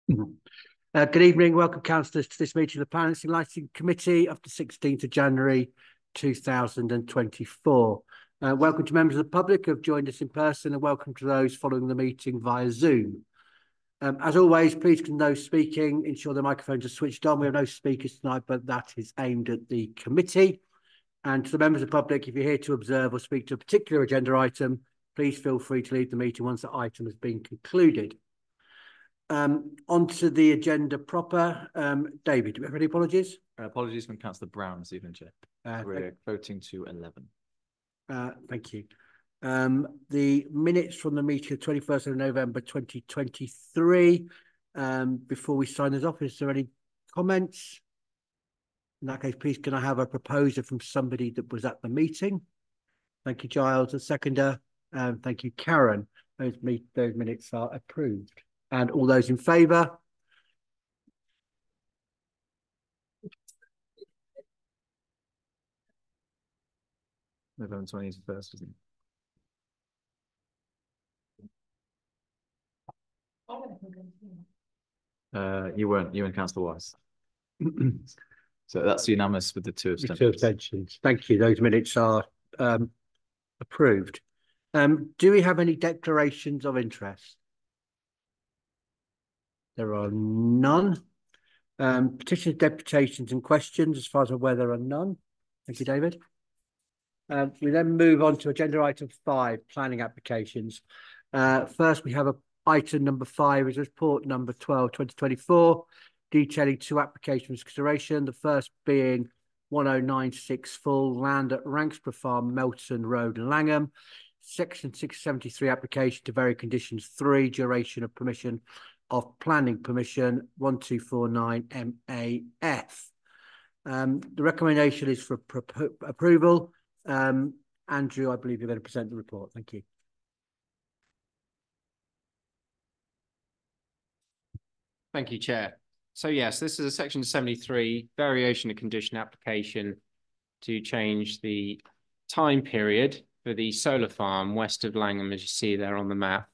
Good evening. Welcome, councillors, to this meeting of the Planning and Lighting Committee of the 16th of January 2024. Welcome to members of the public who have joined us in person, and welcome to those following the meeting via Zoom. As always, please can those speaking ensure the microphones are switched on. We have no speakers tonight, but that is aimed at the committee. And to the members of the public, if you're here to observe or speak to a particular agenda item, please feel free to leave the meeting once the item has been concluded. Onto the agenda proper. David, do we have any apologies? Apologies from Councillor Brown this evening, Chair. We're voting to 11. Thank you. The minutes from the meeting of 21st of November 2023. Before we sign this off, is there any comments? In that case, please can I have a proposer from somebody that was at the meeting? Thank you, Giles. A seconder. Thank you, Karen. Those minutes are approved. And all those in favour? November 21st, isn't it? You weren't, you and Councillor Wise. So that's unanimous with the two abstentions. Thank you. Those minutes are approved. Do we have any declarations of interest? There are none. Petitions, deputations and questions, as far as I'm aware, there are none. Thank you, David. We then move on to agenda item 5, planning applications. First, we have item number 5 is report number 12, 2024, detailing 2 applications for consideration. The first being 1096 full land at Ranksborough Farm, Melton Road, Langham. Section 673 application to vary conditions 3, duration of permission of planning permission 1249 MAF. The recommendation is for approval. Andrew, I believe you're going to present the report. Thank you. Thank you, Chair. So yes, this is a section 73 variation of condition application to change the time period for the solar farm west of Langham, as you see there on the map.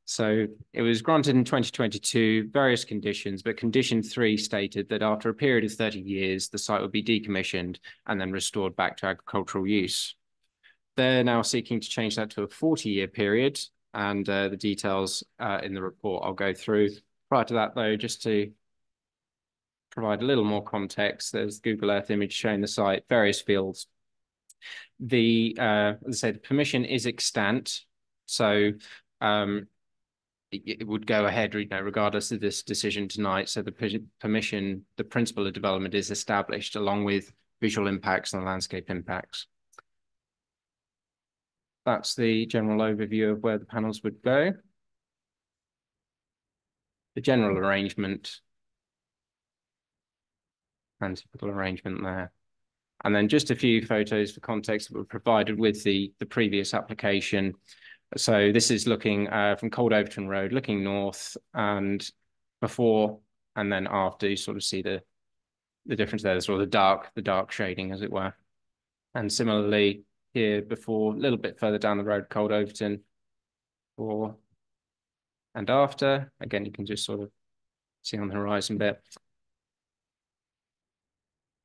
So it was granted in 2022, various conditions, but condition 3 stated that after a period of 30 years, the site would be decommissioned and then restored back to agricultural use. They're now seeking to change that to a 40-year period, and the details in the report I'll go through. Prior to that, though, just to provide a little more context, there's Google Earth image showing the site, various fields. As I said, the permission is extant, so it would go ahead, regardless of this decision tonight. So the permission, the principle of development is established along with visual impacts and landscape impacts. That's the general overview of where the panels would go. The general arrangement and typical arrangement there. And then just a few photos for context that were provided with the previous application. So this is looking from Cold Overton Road, looking north, and before and then after, you sort of see the difference there, sort of the dark shading, as it were. And similarly here before, a little bit further down the road, Cold Overton, before and after. Again, you can just sort of see on the horizon bit.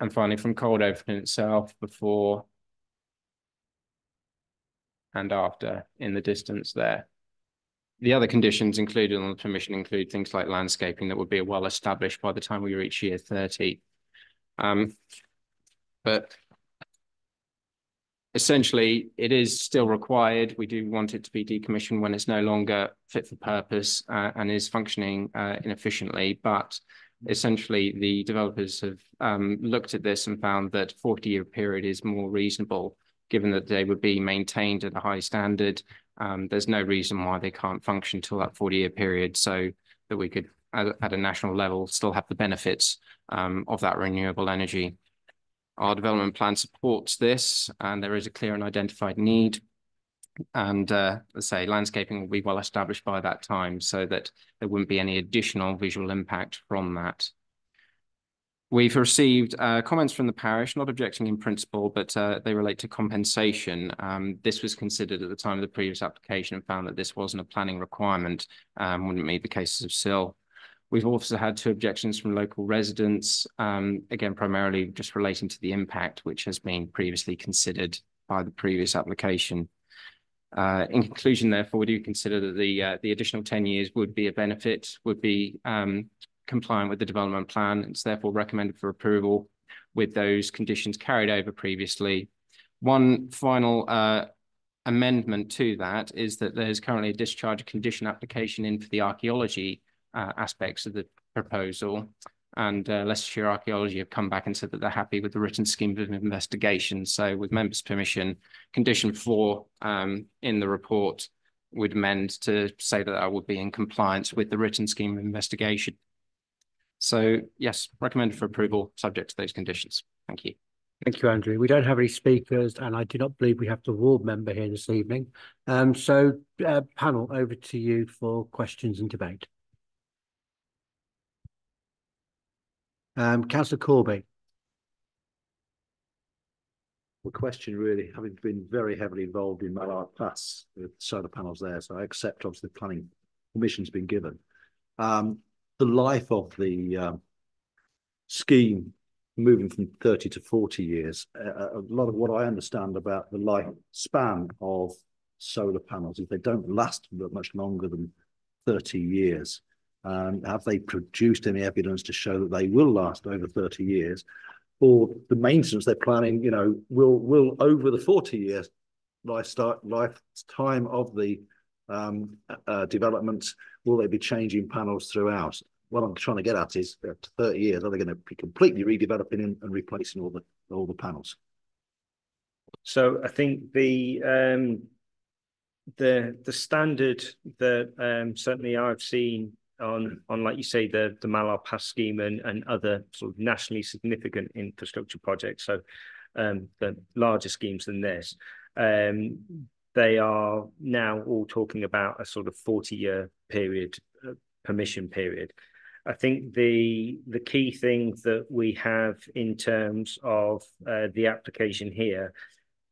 And finally from Cold Overton itself, before and after in the distance there. The other conditions included on the permission include things like landscaping that would be well established by the time we reach year 30. But essentially, it is still required. We do want it to be decommissioned when it's no longer fit for purpose and is functioning inefficiently. But essentially, the developers have looked at this and found that 40-year period is more reasonable, given that they would be maintained at a high standard. There's no reason why they can't function till that 40-year period, so that we could, at a national level, still have the benefits of that renewable energy. Our development plan supports this, and there is a clear and identified need. And let's say landscaping will be well established by that time, so that there wouldn't be any additional visual impact from that. We've received comments from the parish, not objecting in principle, but they relate to compensation. This was considered at the time of the previous application and found that this wasn't a planning requirement, wouldn't meet the cases of SIL. We've also had 2 objections from local residents, again, primarily just relating to the impact, which has been previously considered by the previous application. In conclusion, therefore, we do consider that the additional 10 years would be a benefit, would be compliant with the development plan. It's therefore recommended for approval with those conditions carried over previously. One final amendment to that is that there's currently a discharge condition application in for the archaeology aspects of the proposal, and Leicestershire Archaeology have come back and said that they're happy with the written scheme of investigation. So with members' permission, condition 4 in the report would amend to say that I would be in compliance with the written scheme of investigation. So yes, recommended for approval subject to those conditions. Thank you. Thank you, Andrew. We don't have any speakers, and I do not believe we have the ward member here this evening. So panel, over to you for questions and debate. Councillor Corby. The question really, having been very heavily involved in Mallard Pass with solar panels there, so I accept obviously the planning permission's been given. The life of the scheme moving from 30 to 40 years, a lot of what I understand about the lifespan of solar panels is they don't last much longer than 30 years. Have they produced any evidence to show that they will last over 30 years? Or the maintenance they're planning, you know, will over the 40-year lifetime of the developments, will they be changing panels throughout? What I'm trying to get at is, after 30 years, are they going to be completely redeveloping and replacing all the panels? So I think the standard that certainly I've seen on like you say, the Mallard Pass scheme and other sort of nationally significant infrastructure projects, so the larger schemes than this, they are now all talking about a sort of 40-year period, permission period. I think the key thing that we have in terms of the application here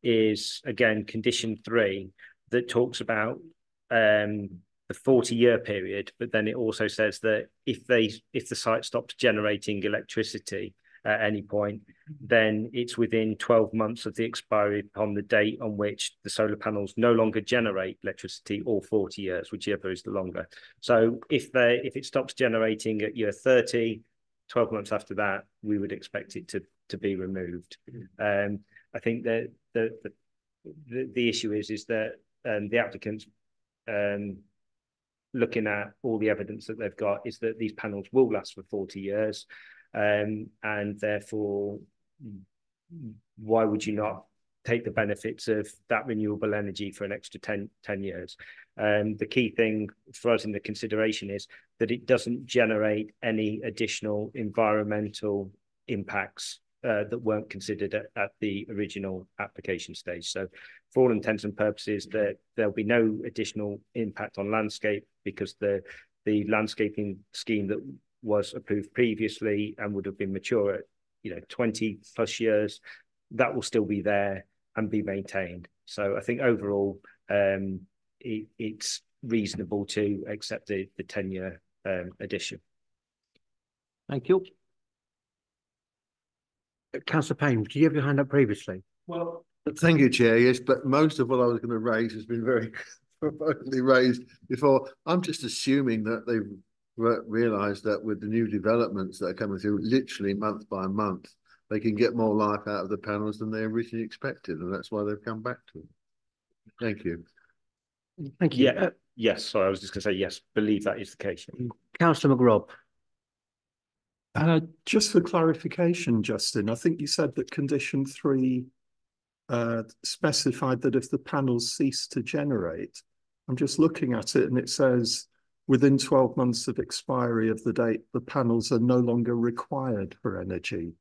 is, again, condition 3 that talks about the 40-year period, but then it also says that if the site stops generating electricity at any point, then it's within 12 months of the expiry upon the date on which the solar panels no longer generate electricity, or 40 years, whichever is the longer. So if it stops generating at year 30, 12 months after that, we would expect it to be removed. I think that the issue is that the applicants, looking at all the evidence that they've got, is that these panels will last for 40 years. And therefore, why would you not take the benefits of that renewable energy for an extra 10 years? The key thing for us in the consideration is that it doesn't generate any additional environmental impacts that weren't considered at the original application stage. So for all intents and purposes, there'll be no additional impact on landscape, because the landscaping scheme that was approved previously and would have been mature at 20 plus years, that will still be there and be maintained. So I think overall it's reasonable to accept the 10-year addition. Thank you. Councillor Payne, did you have your hand up previously? Well, thank you, Chair. Yes, but most of what I was going to raise has been very properly raised before. I'm just assuming that they've realised that with the new developments that are coming through, literally month by month, they can get more life out of the panels than they originally expected, and that's why they've come back to it. Thank you. Thank you. Yeah. Yes. So I was just going to say yes. Believe that is the case. Councillor McRobb. Just for clarification, Justin, I think you said that condition 3 specified that if the panels cease to generate. I'm just looking at it and it says within 12 months of expiry of the date, the panels are no longer required for energy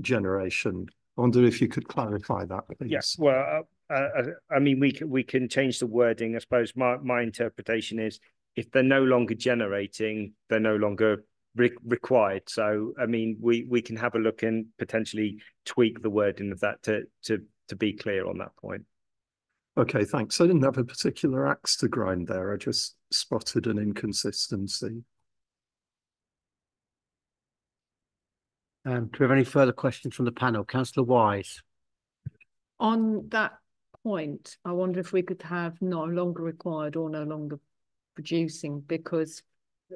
generation. I wonder if you could clarify that, please. Yes. Well, I mean, we can change the wording. I suppose my interpretation is, if they're no longer generating, they're no longer required. So I mean, we can have a look and potentially tweak the wording of that to be clear on that point. Okay, thanks. I didn't have a particular axe to grind there. I just spotted an inconsistency. Do we have any further questions from the panel? Councillor Wise. On that point, I wonder if we could have no longer required or no longer producing, because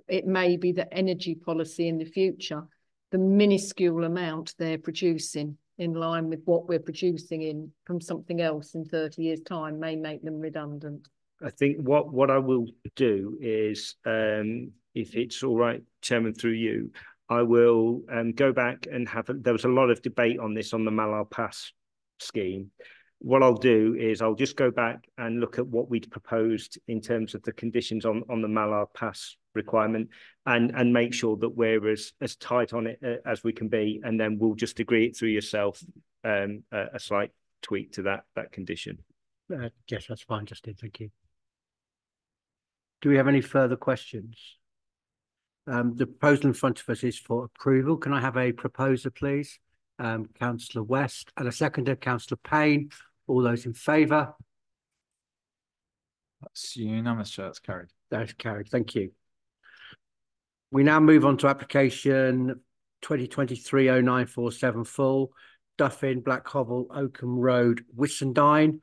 it may be that energy policy in the future, the minuscule amount they're producing in line with what we're producing in from something else in 30 years' time may make them redundant. I think what I will do is, if it's all right, Chairman, through you, I will go back and there was a lot of debate on this on the Mallard Pass scheme. What I'll do is I'll just go back and look at what we'd proposed in terms of the conditions on the Mallard Pass requirement and make sure that we're as tight on it as we can be, and then we'll just agree it through yourself, a slight tweak to that condition. Yes, that's fine, Justin, thank you. Do we have any further questions? The proposal in front of us is for approval. Can I have a proposer, please? Councillor West, and a seconder, Councillor Payne. All those in favour? That's unanimous, Chair. That's carried. That's carried. Thank you. We now move on to application 2023-0947 full, Duffin, Black Hovel, Oakham Road, Whissendine.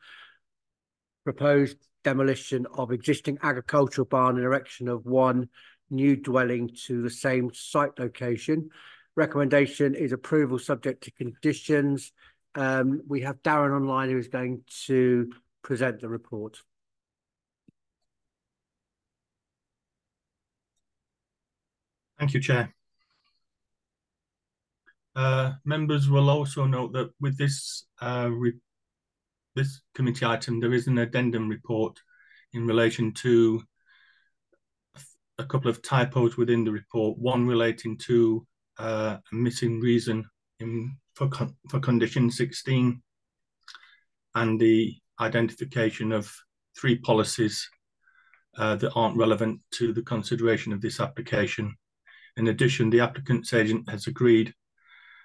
Proposed demolition of existing agricultural barn and erection of one new dwelling to the same site location. Recommendation is approval subject to conditions. We have Darren online who is going to present the report. Thank you, Chair. Members will also note that with this this committee item, there is an addendum report in relation to a couple of typos within the report, one relating to a missing reason for condition 16 and the identification of 3 policies that aren't relevant to the consideration of this application. In addition, the applicant's agent has agreed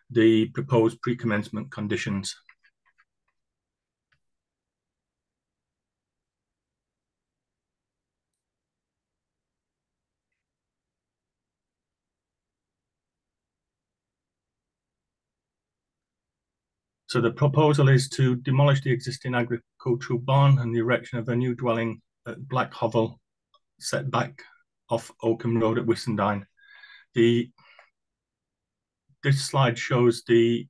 the proposed pre-commencement conditions. So the proposal is to demolish the existing agricultural barn and the erection of a new dwelling at Black Hovel, set back off Oakham Road at Whissendine. This slide shows the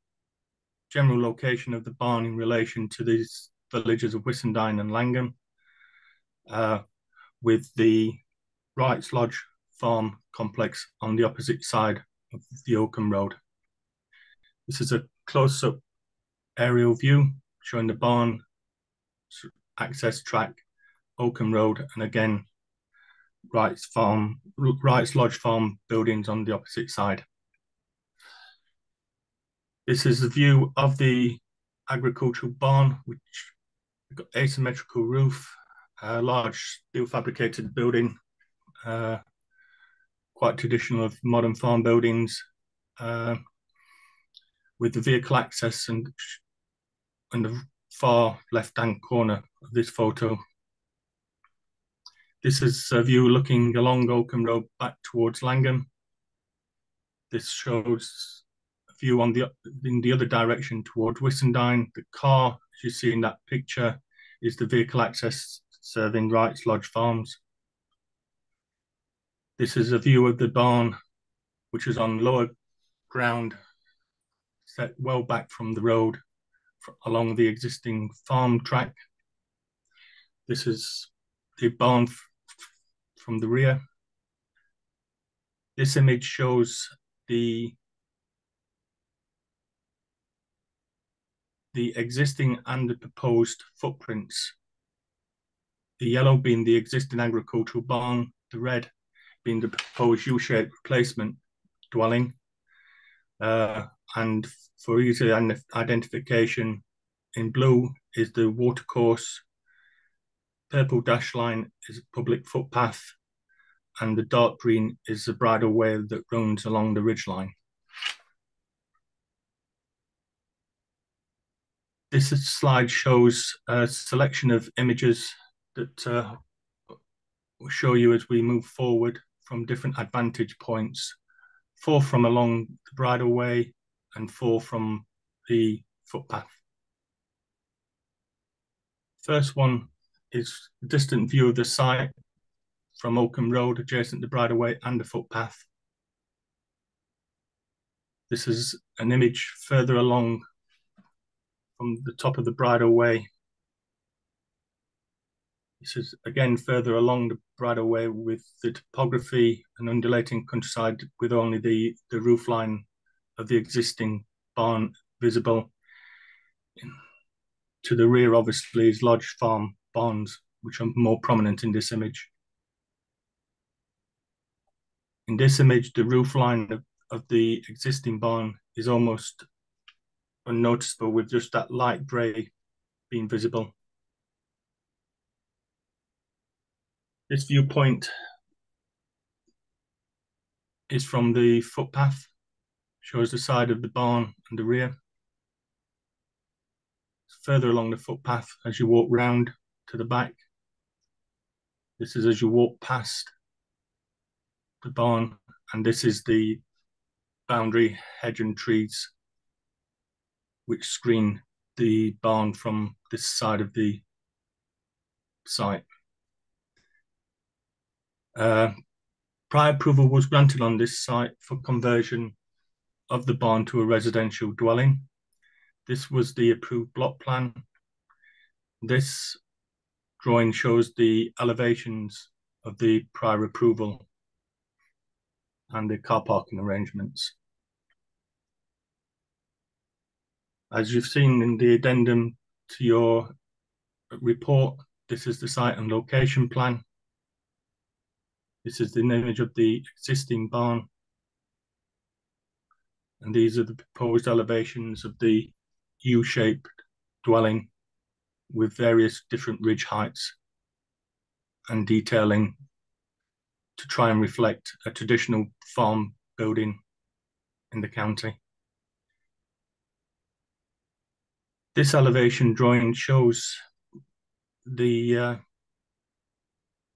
general location of the barn in relation to these villages of Whissendine and Langham, with the Wrights Lodge farm complex on the opposite side of the Oakham Road. This is a close-up aerial view showing the barn, access track, Oakham Road, and again Wrights Lodge farm buildings on the opposite side. This is the view of the agricultural barn, which got asymmetrical roof, a large steel fabricated building, quite traditional of modern farm buildings, with the vehicle access and the far left-hand corner of this photo. This is a view looking along Oakham Road back towards Langham. This shows a view in the other direction towards Whissendine. The car, as you see in that picture, is the vehicle access serving Wrights Lodge Farms. This is a view of the barn, which is on lower ground, set well back from the road along the existing farm track. This is the barn from the rear. This image shows the existing and the proposed footprints. The yellow being the existing agricultural barn, the red being the proposed U-shaped replacement dwelling. And for easy identification, in blue is the watercourse, purple dash line is a public footpath, and the dark green is the bridle way that runs along the ridgeline. This slide shows a selection of images that will show you as we move forward from different advantage points. 4 from along the bridle way, and 4 from the footpath. First one is a distant view of the site from Oakham Road, adjacent to Bridleway and the footpath. This is an image further along from the top of the Bridleway. This is again further along the Bridleway with the topography and undulating countryside, with only the roof line of the existing barn visible. To the rear, obviously, is Lodge Farm barns, which are more prominent in this image. In this image, the roof line of the existing barn is almost unnoticeable, with just that light grey being visible. This viewpoint is from the footpath, shows the side of the barn and the rear. Further along the footpath as you walk round to the back. This is as you walk past the barn, and this is the boundary hedge and trees which screen the barn from this side of the site. Prior approval was granted on this site for conversion of the barn to a residential dwelling. This was the approved block plan. This drawing shows the elevations of the prior approval and the car parking arrangements. As you've seen in the addendum to your report, this is the site and location plan. This is the image of the existing barn. And these are the proposed elevations of the U-shaped dwelling with various different ridge heights and detailing to try and reflect a traditional farm building in the county. This elevation drawing shows the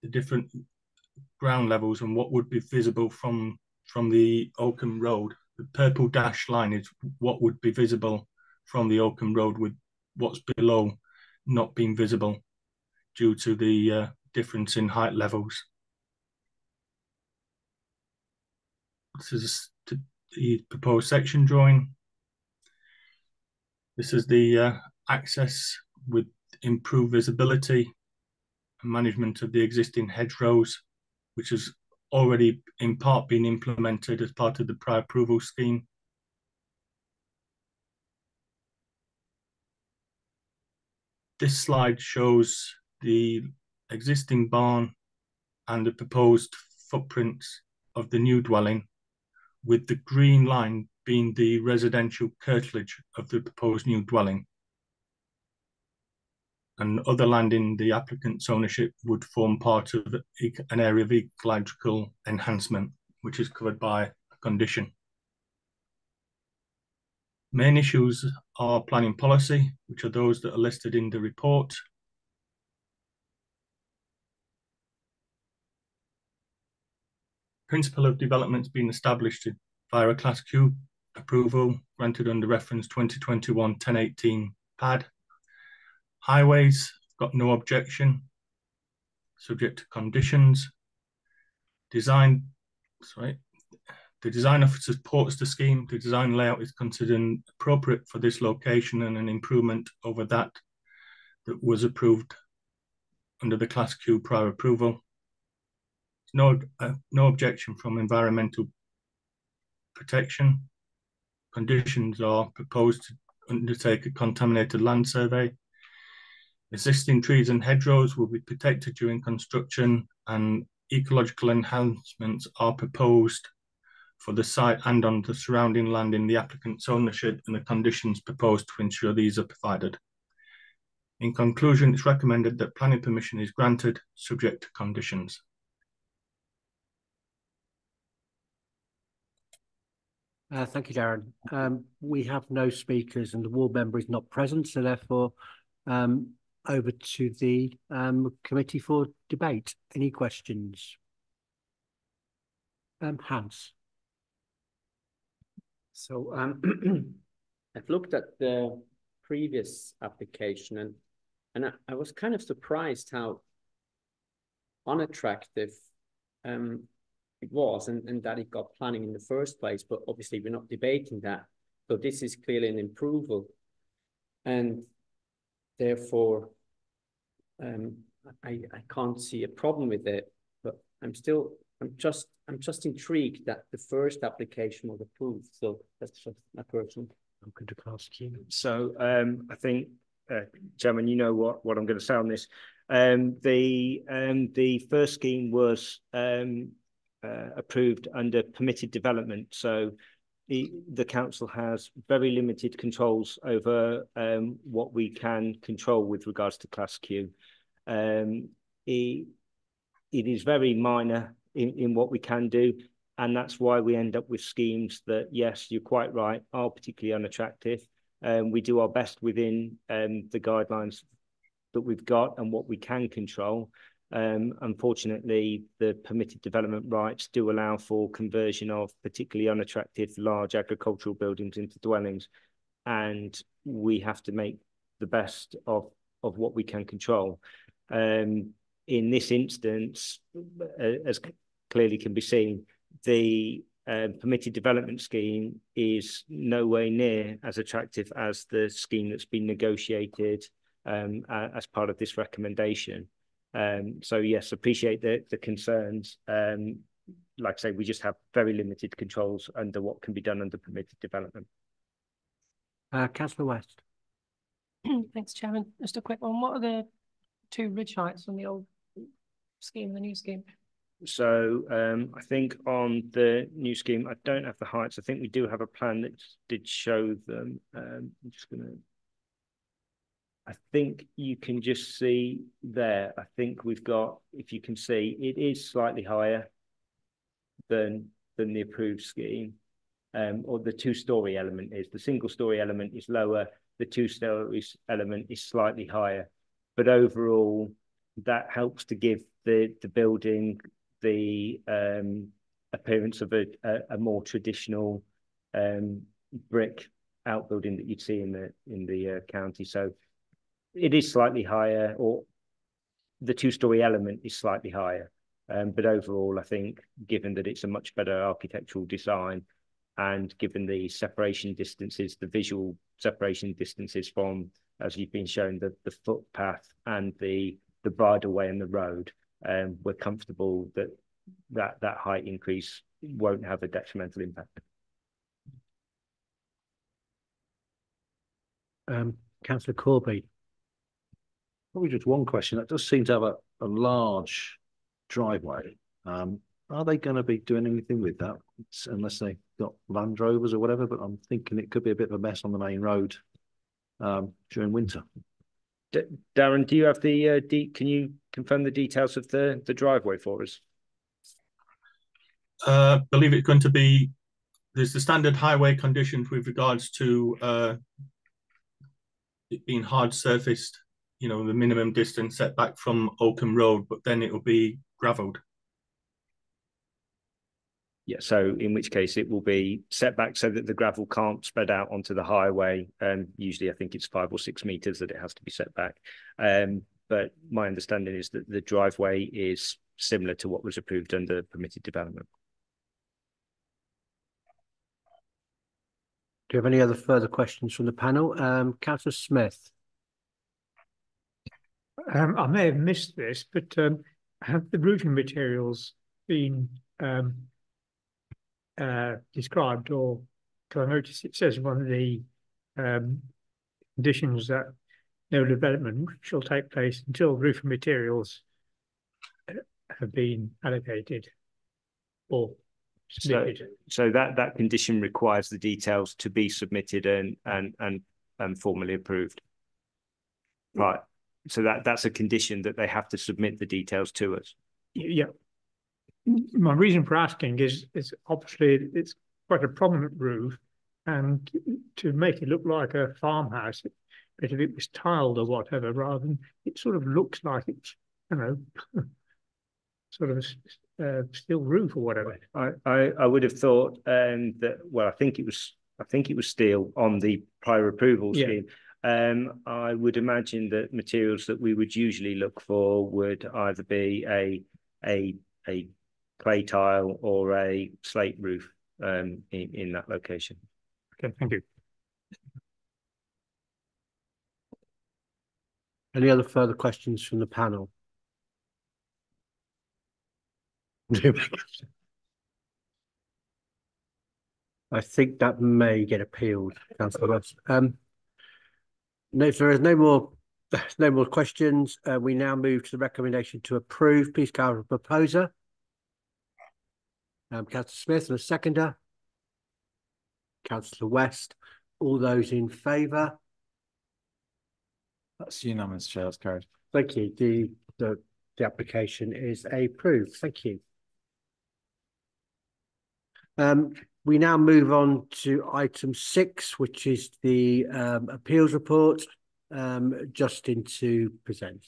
different ground levels and what would be visible from the Oakham Road. The purple dashed line is what would be visible from the Oakham Road, with what's below not being visible due to the difference in height levels. This is the proposed section drawing. This is the access with improved visibility and management of the existing hedgerows, which has already in part been implemented as part of the prior approval scheme. This slide shows the existing barn and the proposed footprints of the new dwelling, with the green line being the residential curtilage of the proposed new dwelling. And other land in the applicant's ownership would form part of an area of ecological enhancement, which is covered by a condition. Main issues are planning policy, which are those that are listed in the report. Principle of development's been established via a Class Q approval granted under reference 2021-1018 PAD. Highways, got no objection, subject to conditions. The design officer supports the scheme. The design layout is considered appropriate for this location and an improvement over that was approved under the Class Q prior approval. No objection from environmental protection. Conditions are proposed to undertake a contaminated land survey. Existing trees and hedgerows will be protected during construction, and ecological enhancements are proposed for the site and on the surrounding land in the applicant's ownership, and the conditions proposed to ensure these are provided. In conclusion, it's recommended that planning permission is granted subject to conditions. Thank you, Darren. We have no speakers and the ward member is not present, so therefore over to the committee for debate. Any questions? Hans. So I've looked at the previous application and I was kind of surprised how unattractive it was and that it got planning in the first place. But obviously we're not debating that. So this is clearly an improvement, and therefore I can't see a problem with it. But I'm just intrigued that the first application was approved. So that's just my personal. I'm going to ask you. So I think, Chairman, you know what I'm going to say on this. The first scheme was approved under permitted development. So the council has very limited controls over what we can control with regards to Class Q. It is very minor in what we can do. And that's why we end up with schemes that, yes, you're quite right, are particularly unattractive. We do our best within the guidelines that we've got and what we can control. Unfortunately, the permitted development rights do allow for conversion of particularly unattractive large agricultural buildings into dwellings. And we have to make the best of what we can control. In this instance, as clearly can be seen, the permitted development scheme is nowhere near as attractive as the scheme that's been negotiated as part of this recommendation. So yes, appreciate the concerns. Like I say, we just have very limited controls under what can be done under permitted development. Councillor West. Thanks, Chairman. Just a quick one. What are the two ridge heights on the old scheme and the new scheme? So I think on the new scheme, I don't have the heights. I think we do have a plan that did show them. I'm just going to... I think you can just see there. I think we've got, if you can see, it is slightly higher than the approved scheme, or the two-storey element is. The single-storey element is lower. The two-storey element is slightly higher. But overall, that helps to give the building the appearance of a more traditional brick outbuilding that you'd see in the county. So it is slightly higher, or the two-storey element is slightly higher. But overall, I think, given that it's a much better architectural design, and given the separation distances, the visual separation distances from, as you've been shown, the footpath and the bridleway and the road, we're comfortable that height increase won't have a detrimental impact. Councillor Corby. Probably just one question. That does seem to have a large driveway. Are they going to be doing anything with that? Unless they've got Land Rovers or whatever, but I'm thinking it could be a bit of a mess on the main road during winter. Darren, do you have the can you confirm the details of the driveway for us? I believe it's going to be, there's the standard highway conditions with regards to it being hard surfaced, you know, the minimum distance set back from Oakham Road, but then it will be gravelled. Yeah, so in which case it will be set back so that the gravel can't spread out onto the highway. Usually I think it's 5 or 6 meters that it has to be set back. But my understanding is that the driveway is similar to what was approved under permitted development. Do you have any other further questions from the panel? Councillor Smith. I may have missed this, but have the roofing materials been described, or because I noticed it says one of the conditions that no development shall take place until roofing materials have been allocated or submitted. So that condition requires the details to be submitted and formally approved. Right. So that's a condition that they have to submit the details to us. Yeah. My reason for asking is obviously it's quite a prominent roof, and to make it look like a farmhouse, but if it was tiled or whatever, rather than it sort of looks like it's, you know, sort of a steel roof or whatever. I would have thought that, well, I think it was I think it was steel on the prior approval Yeah. scheme. I would imagine that materials that we would usually look for would either be a clay tile or a slate roof in that location. Okay, thank you. Any other further questions from the panel? I think that may get appealed, Councillor West. No, if there is no more questions, we now move to the recommendation to approve. Please call the proposer. Councillor Smith and a seconder. Councillor West. All those in favour? That's unanimous, Chair. That's carried. Thank you. The application is approved. Thank you. We now move on to item 6, which is the appeals report. Justin to present.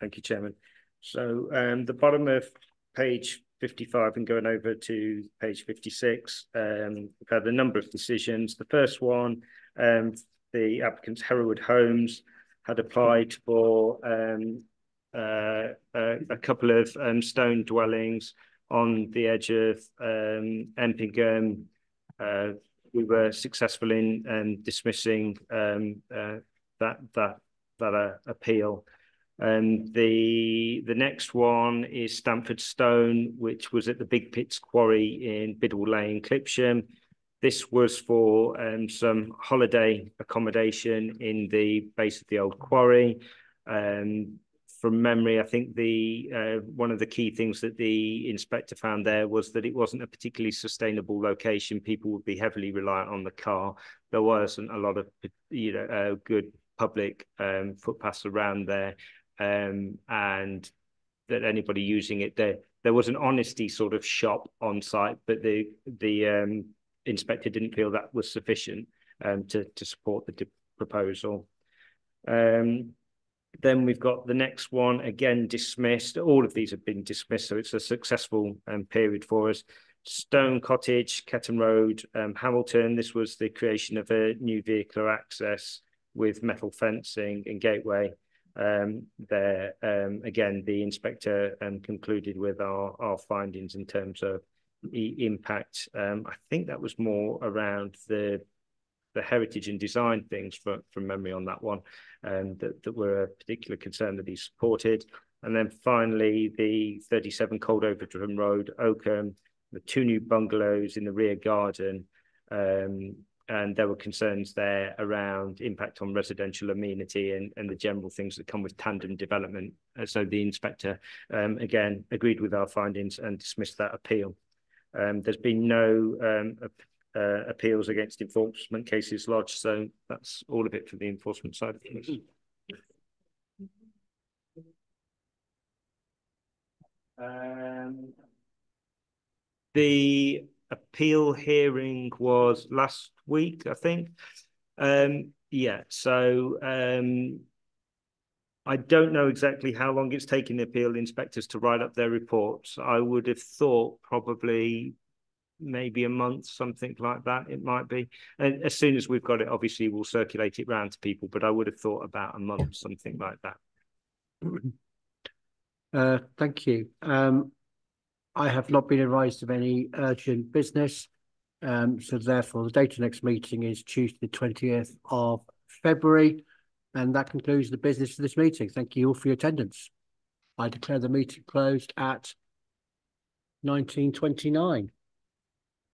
Thank you, Chairman. So the bottom of page 55 and going over to page 56, we've had a number of decisions. The first one, the applicants Hereward Homes had applied for a couple of stone dwellings on the edge of Empingham. We were successful in dismissing that appeal. And the next one is Stamford Stone, which was at the Big Pits Quarry in Biddle Lane, Clipsham. This was for some holiday accommodation in the base of the old quarry. From memory, I think one of the key things that the inspector found there was that it wasn't a particularly sustainable location. People would be heavily reliant on the car. There wasn't a lot of good public footpaths around there, and that anybody using it there was an honesty sort of shop on site, but the inspector didn't feel that was sufficient to support the proposal. Then we've got the next one, again dismissed. All of these have been dismissed, so it's a successful period for us. Stone Cottage, Ketton Road, Hamilton. This was the creation of a new vehicular access with metal fencing and gateway. There, again, the inspector concluded with our findings in terms of the impact. I think that was more around the heritage and design things from memory on that one, that were a particular concern that he supported. And then finally, the 37 Cold Overdrum Road, Oakham, the 2 new bungalows in the rear garden, and there were concerns there around impact on residential amenity and the general things that come with tandem development. So the inspector, again, agreed with our findings and dismissed that appeal. There's been no appeals against enforcement cases lodged, so that's all of it for the enforcement side of things. The appeal hearing was last week, I think. Yeah, so I don't know exactly how long it's taken the appeal inspectors to write up their reports. I would have thought probably maybe a month, something like that. It might be. And as soon as we've got it, obviously we'll circulate it round to people, but I would have thought about a month, something like that. Thank you. I have not been advised of any urgent business. So therefore the date of next meeting is Tuesday, the 20th of February. And that concludes the business of this meeting. Thank you all for your attendance. I declare the meeting closed at 19:29.